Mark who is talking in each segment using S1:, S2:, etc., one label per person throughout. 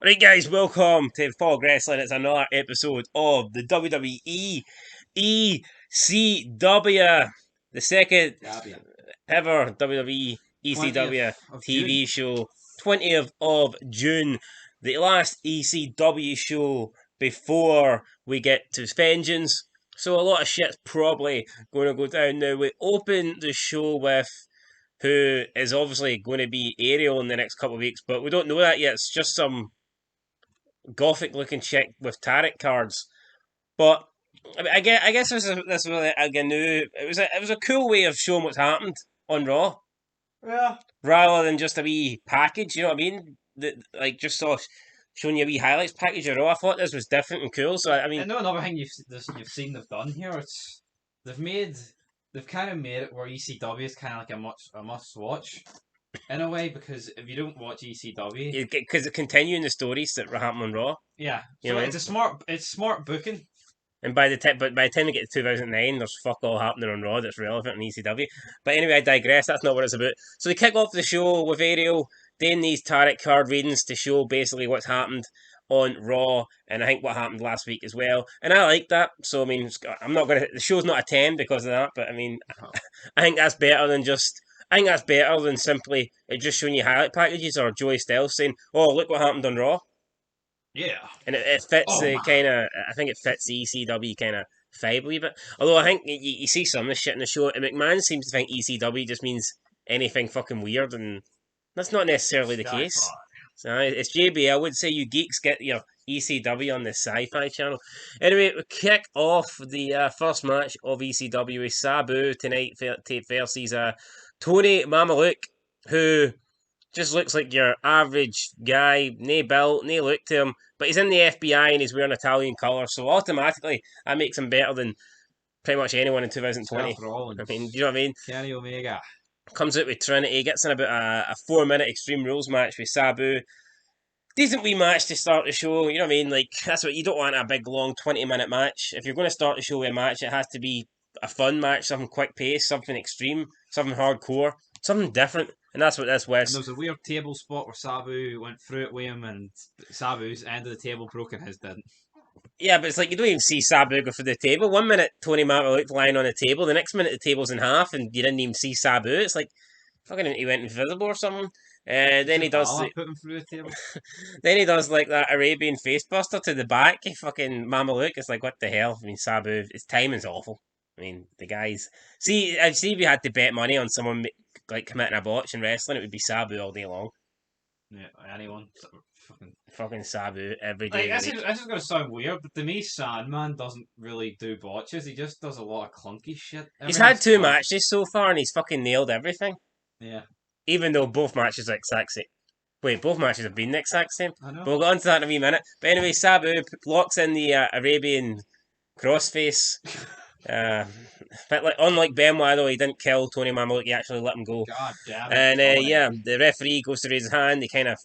S1: Right, guys, welcome to Fog Wrestling. It's another episode of the WWE ECW, the second
S2: Gabia.
S1: ever WWE
S2: 20th
S1: ECW
S2: of June.
S1: TV show, 20th of June, the last ECW show before we get to Vengeance. So, a lot of shit's probably going to go down now. We open the show with who is obviously going to be Ariel in the next couple of weeks, but we don't know that yet. It's just some gothic looking chick with tarot cards. But I guess this was like a new. It was a cool way of showing what's happened on Raw
S2: Yeah.
S1: rather than just a wee package. You know what I mean? Like just showing you a wee highlights package of Raw. I thought this was different and cool. So I mean,
S2: And no, another thing you've seen they've done here. They've made they've kind of made it where ECW is kind of like a must watch in a way, because if you don't watch ECW,
S1: because it continuing the stories that were happening on Raw.
S2: yeah.
S1: You
S2: So
S1: know what I mean?
S2: it's smart booking.
S1: And by the time we get to 2009, there's fuck all happening on Raw that's relevant in ECW. But anyway, I digress. That's not what it's about. So they kick off the show with Ariel doing these tarot card readings to show basically what's happened on Raw, and I think what happened last week as well. And I like that. So I mean, I'm not gonna. The show's not a 10 because of that. But I mean, I think that's better than just. I think that's better than simply it just showing you highlight packages or Joey Styles saying, "Oh, look what happened on Raw."
S2: Yeah.
S1: And it fits
S2: Oh
S1: the
S2: man.
S1: kind of, I think it fits the ECW kind of vibe a wee bit. Although I think you see some of this shit in the show, and McMahon seems to think ECW just means anything fucking weird, and that's not necessarily the case.
S2: Skyfall.
S1: So it's JB. I would say you geeks get your ECW on the Sci-Fi Channel. Anyway, we kick off the first match of ECW with Sabu tonight versus Tony Mamaluke, who just looks like your average guy, nae built, nae look to him, but he's in the FBI and he's wearing Italian colours, so automatically that makes him better than pretty much anyone in
S2: Seth
S1: 2020. I mean, do
S2: Rollins,
S1: you know what I mean?
S2: Kenny Omega.
S1: Comes out with Trinity, gets in about a 4 minute Extreme Rules match with Sabu. Decent wee match to start the show, you know what I mean? Like, that's what you don't want, a big long 20-minute match. If you're going to start the show with a match, it has to be a fun match, something quick pace, something extreme, something hardcore, something different. And that's what this
S2: And
S1: was.
S2: there was a weird table spot where Sabu went through it with him, and Sabu's end of the table broke and his didn't.
S1: Yeah, but it's like you don't even see Sabu go for the table. 1 minute Tony Mata looked lying on the table, the next minute the table's in half, and you didn't even see Sabu. It's like fucking he went invisible or something. Then he
S2: Finn
S1: does
S2: Balor put him through the table.
S1: then he does like that Arabian facebuster to the back. He fucking Mama Luke. It's like what the hell? I mean, Sabu. His timing's awful. I mean, the guys. See if you had to bet money on someone like committing a botch in wrestling, it would be Sabu all day long.
S2: Yeah, anyone. Fucking.
S1: Fucking Sabu every day
S2: Like,
S1: of the week.
S2: this is gonna sound weird, but to me, Sandman doesn't really do botches. He just does a lot of clunky shit.
S1: He's
S2: Everything's
S1: had two
S2: clunky.
S1: matches so far, and he's fucking nailed everything.
S2: Yeah,
S1: Even though both matches are exact same. Wait, both matches have been the exact same.
S2: I know.
S1: But we'll get onto that in a wee minute. But anyway, Sabu locks in the Arabian crossface. Uh, but like, unlike Benoit, though, he didn't kill Tony Mamaluke. He actually let him go.
S2: God damn it,
S1: And
S2: Tony.
S1: yeah, the referee goes to raise his hand. He kind of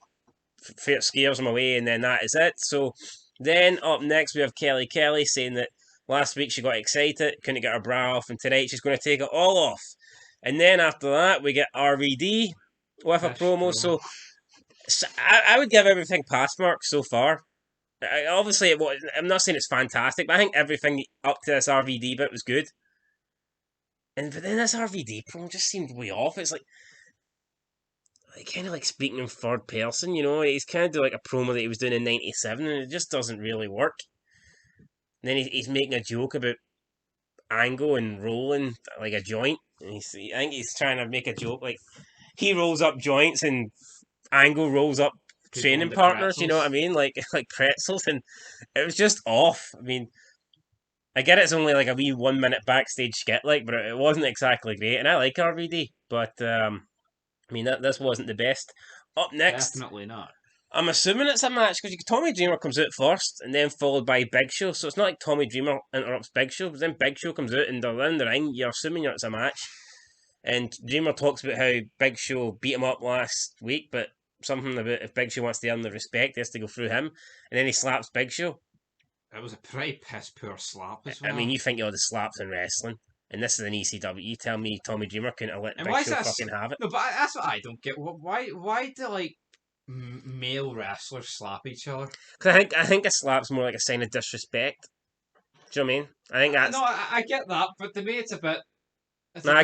S1: scares him away, and then that is it. So then up next we have Kelly saying that last week she got excited, couldn't get her bra off, and tonight she's going to take it all off. And then after that we get RVD with a
S2: Pish
S1: promo.
S2: promo.
S1: So I would give everything pass marks so far. Obviously, I'm not saying it's fantastic, but I think everything up to this RVD bit was good. But then this RVD promo just seemed way off. It's like kind of like speaking in third person, you know. He's kind of doing like a promo that he was doing in '97, and it just doesn't really work. And then he's making a joke about Angle and rolling like a joint. And I think he's trying to make a joke like he rolls up joints and Angle rolls up
S2: People
S1: training
S2: into
S1: partners. You know what I
S2: pretzels.
S1: mean? Like like pretzels, and it was just off. I mean, I get it's only like a wee 1 minute backstage skit, like, but it wasn't exactly great. And I like RVD, but I mean this wasn't the best. Up next,
S2: Definitely not.
S1: I'm assuming it's a match because Tommy Dreamer comes out first and then followed by Big Show. So it's not like Tommy Dreamer interrupts Big Show, but then Big Show comes out and they're in the ring. You're assuming it's a match. And Dreamer talks about how Big Show beat him up last week, but something about if Big Show wants to earn the respect, he has to go through him. And then he slaps Big Show.
S2: It was a pretty piss poor slap as
S1: I mean,
S2: well.
S1: you think all the slaps in wrestling, and this is an ECW. You tell me Tommy Dreamer couldn't have let
S2: And
S1: Big
S2: why is
S1: Show
S2: that?
S1: fucking have it.
S2: No, but that's what I don't get. Why do like male wrestlers slap each other.
S1: Because I think a slap's more like a sign of disrespect. Do you know what I mean? I think that's.
S2: No, I get that, but to me it's a bit. It's
S1: No,
S2: a bit.
S1: I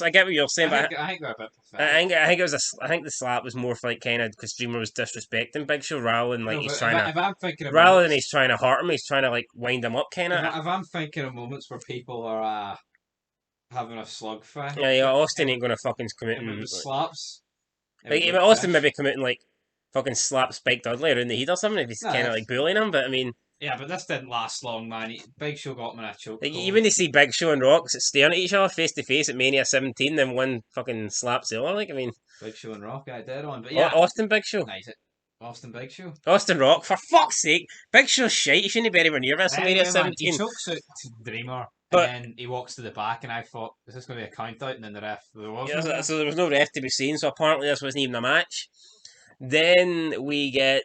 S1: get what you're saying, but
S2: I think they're a bit
S1: I
S2: pathetic.
S1: think it was I think the slap was more for like kind of because Dreamer was disrespecting Big Show rather than like
S2: No,
S1: he's
S2: but
S1: trying to
S2: if I'm thinking of
S1: rather than he's
S2: moments,
S1: trying to hurt him, he's trying to like wind him up kind of.
S2: if I'm thinking of moments where people are having a slugfest,
S1: Yeah, Austin
S2: if,
S1: ain't gonna fucking come out
S2: if it
S1: and
S2: was slaps, it
S1: like
S2: would
S1: even
S2: look
S1: Austin
S2: pish.
S1: maybe come out and like fucking slap Spike Dudley around the head or something if he's
S2: No,
S1: kind of like bullying him. But I mean,
S2: yeah, but this didn't last long, man. Big Show got him in a
S1: like
S2: chokehold.
S1: even to see Big Show and Rock staring at each other face to face at Mania 17, then one fucking slaps the other. Like I mean,
S2: Big Show and Rock, I did on, but yeah,
S1: Austin Big Show.
S2: nice it. Austin Big Show.
S1: Austin Rock, for fuck's sake, Big Show's shite. He shouldn't be anywhere near WrestleMania
S2: Anyway, man, he
S1: 17.
S2: chokes out Dreamer, and
S1: But
S2: then he walks to the back, and I thought, is this going to be a count out? And then the ref, there was
S1: yeah,
S2: no ref.
S1: so there was no ref to be seen. So apparently this wasn't even a match. Then we get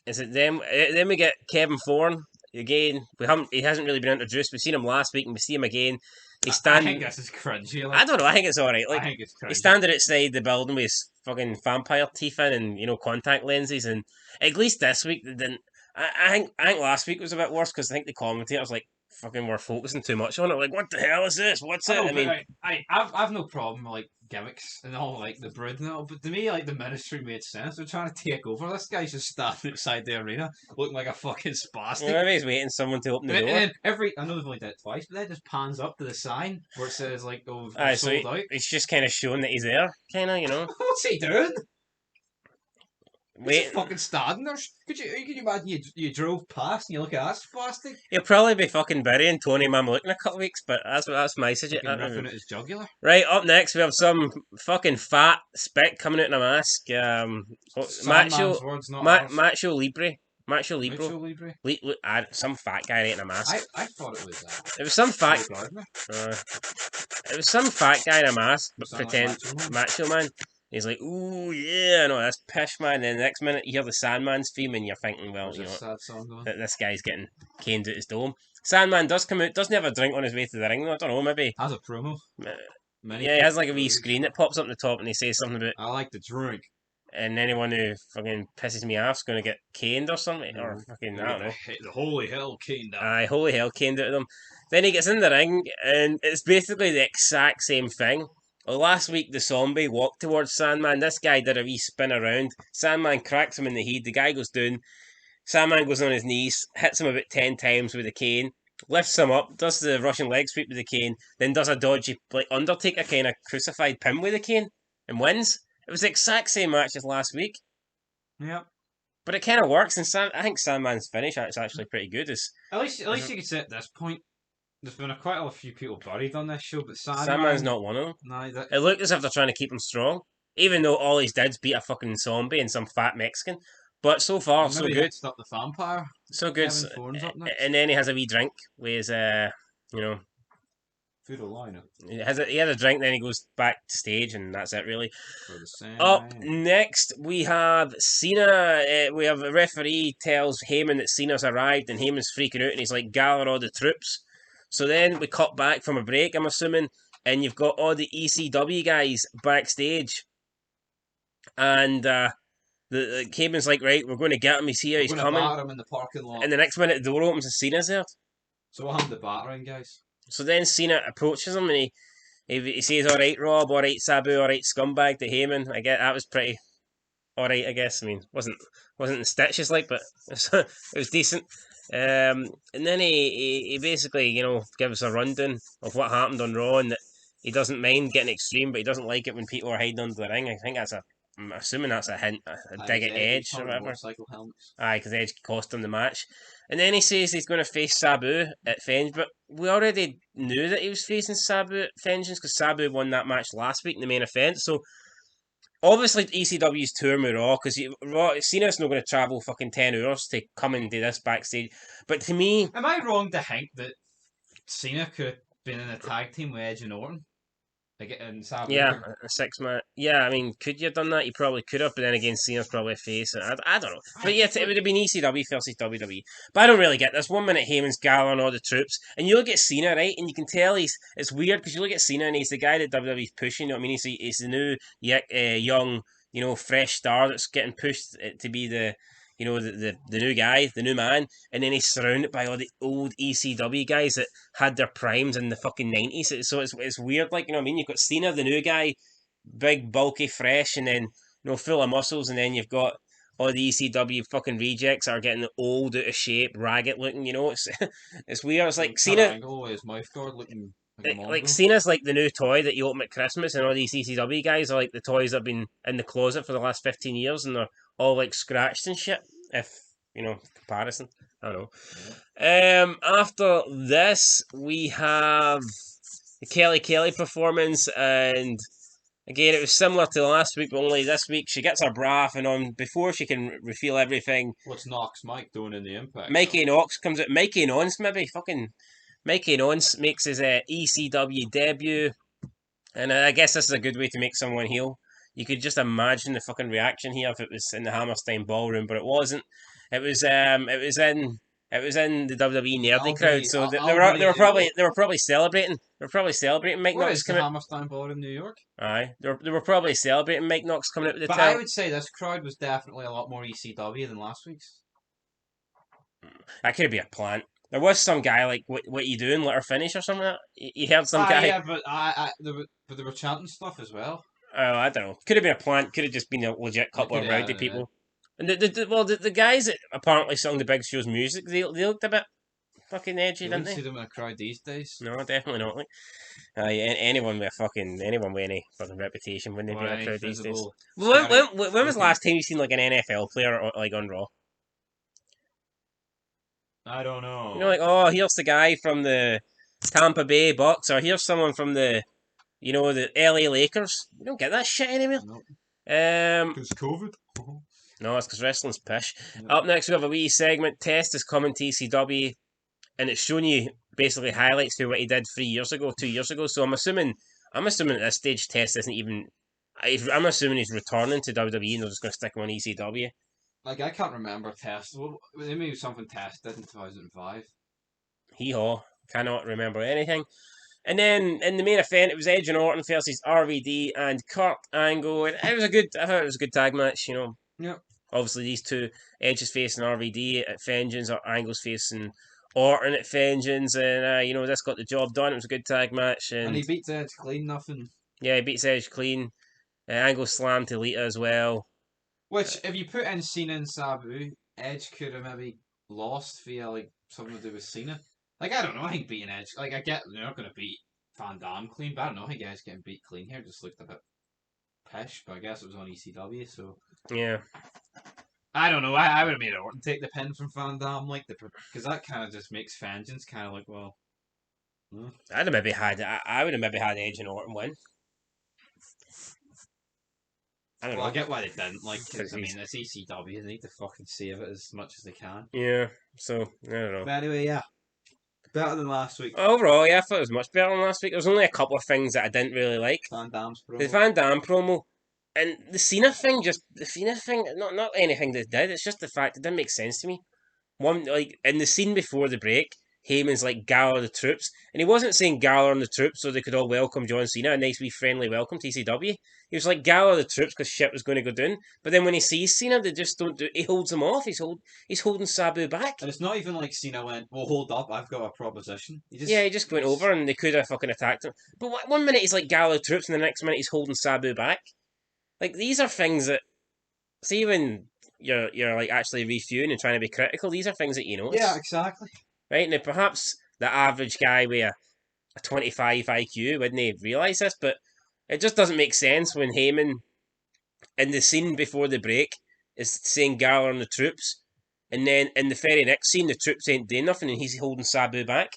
S1: is it them? Then we get Kevin Thorne again. We haven't he hasn't really been introduced. We've seen him last week and we see him again. He's
S2: I think
S1: standing.
S2: this is cringy.
S1: I
S2: Like,
S1: don't know. I think it's all right.
S2: I
S1: Like
S2: think it's
S1: he's
S2: cringy.
S1: standing outside the building with his fucking vampire teeth in and contact lenses. And at least this week they didn't. I think last week was a bit worse because I think the commentators like fucking were focusing too much on it. Like what the hell is this? What's
S2: I
S1: it?
S2: know,
S1: I
S2: but
S1: mean,
S2: I've no problem with like gimmicks and all, like the brood and all. But to me, like the ministry made sense. They're trying to take over. This guy's just standing outside the arena, looking like a fucking spastic.
S1: maybe he's waiting someone to open the
S2: And
S1: door.
S2: then I know they've only done it twice, but then just pans up to the sign where it says like, "Oh,
S1: Aye, so
S2: sold out."
S1: he's just kind of showing that he's there, kind of.
S2: What's he doing? He's
S1: Wait,
S2: just fucking standing there. Could you imagine you drove past and you look at that spastic?
S1: he'll probably be fucking burying Tony Mamalik in a couple of weeks, but that's my
S2: Fucking
S1: suggestion.
S2: ripping at his jugular.
S1: Right, up next we have some fucking fat spick coming out in a mask.
S2: Sandman's words, not ours.
S1: Macho Libre. Macho Libre.
S2: Mucho Libre.
S1: Some fat guy in a mask.
S2: I thought it was.
S1: It was some fat.
S2: Paul Gardner.
S1: Uh, it was some fat guy in a mask, but
S2: Sound like
S1: pretend Macho Man. He's like, ooh yeah, no, that's pish man. And then the next minute you hear the Sandman's theme, and you're thinking, well,
S2: There's a sad song going.
S1: that this guy's getting caned out his dome. Sandman does come out, doesn't have a drink on his way to the ring though. I don't know, maybe.
S2: Has a promo.
S1: Yeah, he has like a wee screen that pops up on the top, and he says something about,
S2: I like the drink.
S1: and anyone who fucking pisses me off is going to get caned or something, or fucking I don't know.
S2: The holy hell came down.
S1: Aye, holy hell, caned out of them. Then he gets in the ring, and it's basically the exact same thing. Well, last week, the zombie walked towards Sandman. This guy did a wee spin around. Sandman cracks him in the head. The guy goes down. Sandman goes on his knees, hits him about 10 times with a cane, lifts him up, does the Russian leg sweep with the cane, then does a dodgy, like, Undertaker kind of crucified pin with the cane, and wins. It was the exact same match as last week.
S2: Yep.
S1: But it kind of works, and I think Sandman's finish is actually pretty good.
S2: At least you could say at this point, there's been quite a few people buried on this show, but
S1: Sandman's not one of them.
S2: No,
S1: It looked as if they're trying to keep him strong, even though all he's did's beat a fucking zombie and some fat Mexican. But so far, so
S2: maybe
S1: good.
S2: next up the vampire.
S1: So good.
S2: Kevin Thorne's up next.
S1: And then he has a wee drink with his,
S2: Food line
S1: he has a drink, then he goes back to stage, and that's it really.
S2: for the same.
S1: Up next, we have Cena. We have a referee tells Heyman that Cena's arrived, and Heyman's freaking out, and he's like, gather all the troops. So then we cut back from a break, I'm assuming, and you've got all the ECW guys backstage, and the Heyman's like, right, we're going to get him. He's here. He's coming.
S2: Batter him in the parking lot.
S1: And the next minute, the door opens and Cena's there.
S2: So what happened to battering, guys?
S1: So then Cena approaches him and he says, all right, Rob, all right, Sabu, all right, scumbag to Heyman. I get that was pretty all right, I guess. I mean, wasn't in stitches like, but it was decent. And then he basically, gives a rundown of what happened on Raw and that he doesn't mind getting extreme, but he doesn't like it when people are hiding under the ring. I'm assuming that's a hint, a dig at Edge or whatever.
S2: Motorcycle helmets.
S1: Aye, because Edge cost him the match. And then he says he's going to face Sabu at Vengeance, but we already knew that he was facing Sabu at Vengeance because Sabu won that match last week in the main event. So obviously ECW's touring with Raw because Cena's not going to travel fucking 10 hours to come and do this backstage. But to me,
S2: am I wrong to think that Cena could have been in a tag team with Edge and Orton? Like in Sabu?
S1: yeah, a 6-man. Yeah, I mean, could you have done that? You probably could have, but then again, Cena's probably a face. I don't know. But yeah, it would have been ECW versus WWE. But I don't really get this. 1 minute Heyman's gathering all the troops, and you look at Cena, right, and you can tell it's weird because you look at Cena and he's the guy that WWE's pushing. You know what I mean? He's the new young fresh star that's getting pushed to be the new guy, the new man, and then he's surrounded by all the old ECW guys that had their primes in the fucking 90s. So it's weird, like, what I mean? You've got Cena, the new guy, big, bulky, fresh, and then, full of muscles, and then you've got all the ECW fucking rejects that are getting old, out of shape, ragged looking, it's it's weird. It's like
S2: Kurt
S1: Cena,
S2: Angle with his mouth guard looking like a
S1: like
S2: mongrel.
S1: Cena's like the new toy that you open at Christmas, and all these ECW guys are like the toys that have been in the closet for the last 15 years, and they're all like scratched and shit. If comparison, I don't know. After this, we have the Kelly performance, and again, it was similar to last week, but only this week she gets her bra off, and on before she can reveal everything,
S2: What's Knox Mike doing in the Impact?
S1: Mikey Knox comes out. Mikey Nons, maybe fucking Mikey Nons makes his ECW debut, and I guess this is a good way to make someone heel. You could just imagine the fucking reaction here if it was in the Hammerstein Ballroom, but it wasn't. It was in the WWE nerdy crowd, so they were probably celebrating. They were probably celebrating Mike
S2: What
S1: Knox
S2: is the
S1: coming.
S2: Hammerstein Ballroom, New York?
S1: Aye, they were probably celebrating Mike Knox coming out with the
S2: But
S1: title.
S2: I would say this crowd was definitely a lot more ECW than last week's.
S1: That could be a plant. There was some guy like, "What you doing? Let her finish" or something. Like that. You heard some guy.
S2: Yeah, but they were chanting stuff as well.
S1: Oh, I don't know. Could have been a plant. Could have just been a legit couple of rowdy
S2: Yeah.
S1: people. And the guys that apparently sung the Big Show's music, they looked a bit fucking edgy,
S2: You
S1: didn't
S2: wouldn't
S1: they?
S2: see them in a crowd these days.
S1: No, definitely not. Like, anyone with any fucking reputation when they be in a crowd these days. When was the last time you seen like an NFL player like on Raw?
S2: I don't know.
S1: Like, oh, here's the guy from the Tampa Bay Bucks, or here's someone from the LA Lakers. You don't get that shit anymore.
S2: Nope.
S1: It's
S2: COVID.
S1: No, it's because wrestling's pish.
S2: Yep.
S1: Up next, we have a wee segment. Test is coming to ECW, and it's showing you basically highlights to what he did 2 years ago. So I'm assuming at this stage, Test isn't even. I'm assuming he's returning to WWE and they're just going to stick him on ECW.
S2: Like, I can't remember Test. Well, maybe something Test did in 2005.
S1: Hee haw. Cannot remember anything. And then in the main event, it was Edge and Orton versus RVD and Kurt Angle. And I thought it was a good tag match.
S2: Yep.
S1: Obviously, these two, Edge is facing RVD at Vengeance, or Angle's facing Orton at Vengeance, and this got the job done. It was a good tag match,
S2: And he beats Edge clean, nothing.
S1: Yeah, he beats Edge clean. Angle slammed to Lita as well.
S2: Which, if you put in Cena and Sabu, Edge could have maybe lost via like something to do with Cena. Like, I don't know. I think beating Edge, like, I get they're not going to beat Van Damme clean, but I don't know. I think Edge getting beat clean here just looked a bit pish, but I guess it was on ECW, so.
S1: Yeah.
S2: I don't know. I would have made Orton take the pin from Van Damme, like, because that kind of just makes Vengeance kind of like, well.
S1: I would have maybe had Edge and Orton win. I don't know.
S2: I get why they didn't, like, because, I mean, it's ECW, they need to fucking save it as much as they can.
S1: Yeah, so, I don't know.
S2: But anyway, yeah. Better than last week.
S1: Overall, yeah, I thought it was much better than last week. There was only a couple of things that I didn't really like.
S2: Van Damme's promo.
S1: The Van Damme promo. And the Cena thing, not anything they did, it's just the fact it didn't make sense to me. One, like, in the scene before the break, Heyman's like, gather the troops. And he wasn't saying gather on the troops so they could all welcome John Cena, a nice wee friendly welcome to ECW. He was like, gather the troops because shit was going to go down. But then when he sees Cena, they just don't do it. He holds him off. He's holding Sabu back.
S2: And it's not even like Cena went, well, hold up, I've got a proposition.
S1: He just went over and they could have fucking attacked him. But one minute he's like, gather the troops, and the next minute he's holding Sabu back. Like, these are things that, see, when you're like actually reviewing and trying to be critical, these are things that you notice.
S2: Yeah, exactly.
S1: Right? Now, perhaps the average guy with a 25 IQ wouldn't realise this, but it just doesn't make sense when Heyman, in the scene before the break, is saying gather on the troops, and then in the very next scene, the troops ain't doing nothing and he's holding Sabu back.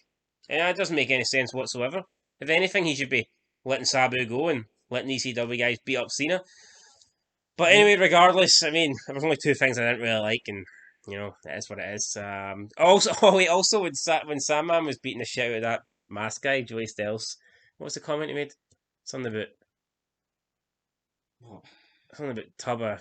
S1: And that doesn't make any sense whatsoever. If anything, he should be letting Sabu go and letting ECW guys beat up Cena. But anyway, regardless, I mean, there was only two things I didn't really like, and it is what it is. Also when Sandman was beating the shit out of that mask guy, Joey Styles, what was the comment he made? Something about
S2: What?
S1: Tubba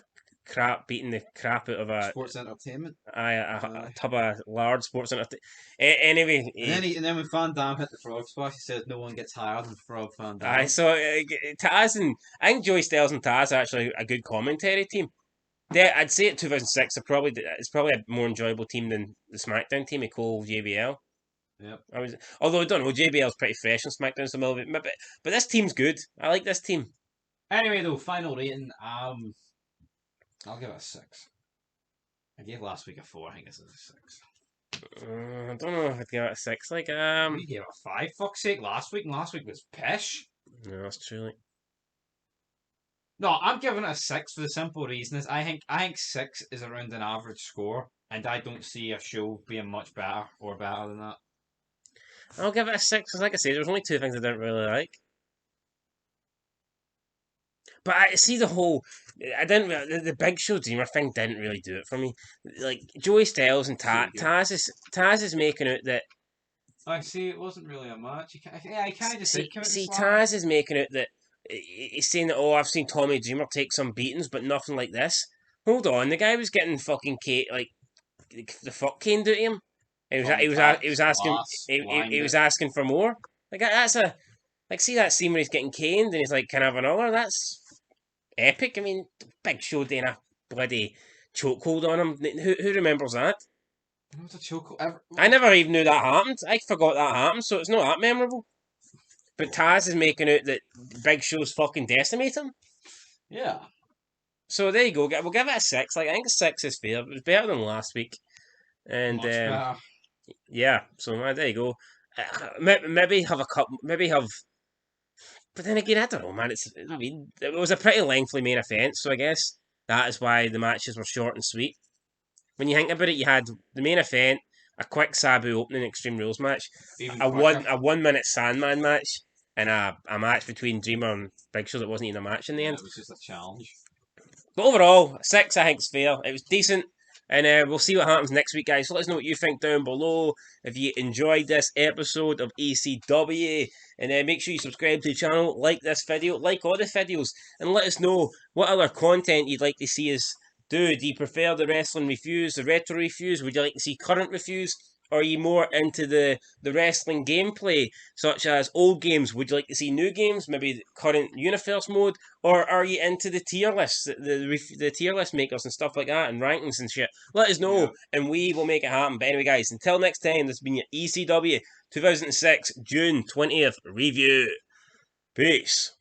S1: beating the crap out of
S2: Sports entertainment.
S1: a tub of large sports entertainment. Anyway,
S2: And then when Van Damme hit the frog splash, he says no one gets higher than Frog Van
S1: I
S2: Damme.
S1: saw Taz and I think Joey Styles and Taz are actually a good commentary team. I'd say at 2006, it's probably a more enjoyable team than the SmackDown team of Cole JBL.
S2: Yep.
S1: Although I don't know, JBL's pretty fresh on SmackDown, so maybe, but this team's good. I like this team.
S2: Anyway, though, final rating. I'll give it a 6. I gave last week a 4. I think this is a 6.
S1: I don't know if I'd give it a 6.
S2: We gave it a 5. Fuck's sake, last week, and last week was pish.
S1: No, that's true.
S2: No, I'm giving it a 6 for the simple reason is I think 6 is around an average score, and I don't see a show being much better or better than that.
S1: I'll give it a 6, because like I say, there's only two things I didn't really like. But I see the whole. I didn't. The Big Show Dreamer thing didn't really do it for me. Like Joey Styles and Taz is making out that.
S2: I see. It wasn't really a match. I kind of
S1: see Taz is making out that he's saying that I've seen Tommy Dreamer take some beatings, but nothing like this. Hold on, the guy was getting fucking like the fuck cane to him. He was asking for more. Like that's a see that scene where he's getting caned and he's like, "Can I have another?" That's epic. I mean, Big Show doing a bloody chokehold on him. Who remembers that?
S2: It was a chokehold.
S1: I never even knew that happened. I forgot that happened, so it's not that memorable. But Taz is making out that Big Show's fucking decimate him.
S2: Yeah.
S1: So there you go. We'll give it a 6. Like I think a 6 is fair. It was better than last week. And
S2: Much better.
S1: yeah, so there you go. Maybe have a couple. Maybe have. But then again, I don't know, man. It was a pretty lengthy main event, so I guess that is why the matches were short and sweet. When you think about it, you had the main event, a quick Sabu opening Extreme Rules match, a 1 minute Sandman match, and a match between Dreamer and Big Show that wasn't even a match in the end.
S2: It was just a challenge.
S1: But overall, 6 I think is fair. It was decent. And we'll see what happens next week, guys. So let us know what you think down below. If you enjoyed this episode of ECW. And make sure you subscribe to the channel, like this video, like all the videos. And let us know what other content you'd like to see us do. Do you prefer the wrestling reviews, the retro reviews? Would you like to see current reviews? Or are you more into the wrestling gameplay, such as old games? Would you like to see new games, maybe the current Universe mode? Or are you into the tier lists, the tier list makers and stuff like that, and rankings and shit? Let us know, and we will make it happen. But anyway, guys, until next time, this has been your ECW 2006 June 20th review. Peace.